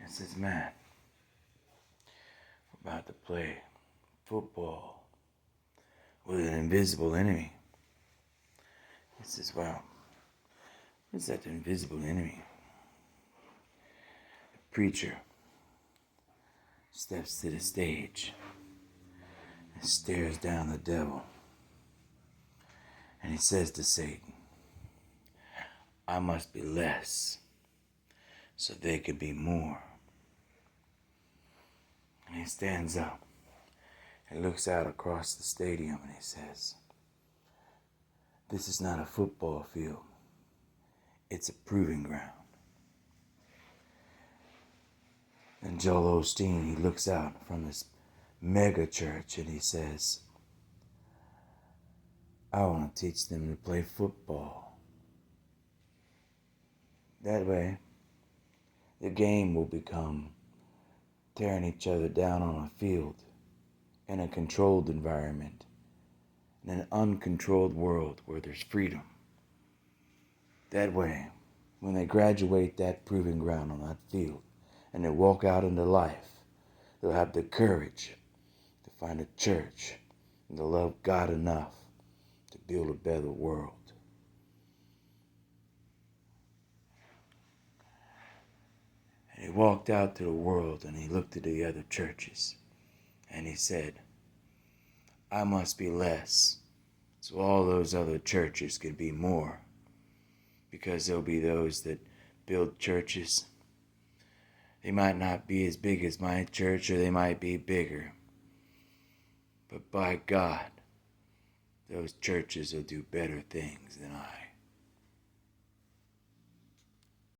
He says, man, we're about to play football with an invisible enemy. He says, well, what is that invisible enemy? The preacher steps to the stage and stares down the devil. And he says to Satan, I must be less so they could be more. And he stands up and looks out across the stadium and he says, this is not a football field. It's a proving ground. And Joel Osteen, he looks out from this mega church and he says, I want to teach them to play football. That way, the game will become tearing each other down on a field in a controlled environment, in an uncontrolled world where there's freedom. That way, when they graduate that proving ground on that field and they walk out into life, they'll have the courage to find a church and to love God enough to build a better world. And he walked out to the world and he looked at the other churches and he said, I must be less so all those other churches can be more, because there'll be those that build churches. They might not be as big as my church, or they might be bigger, but by God, those churches will do better things than I.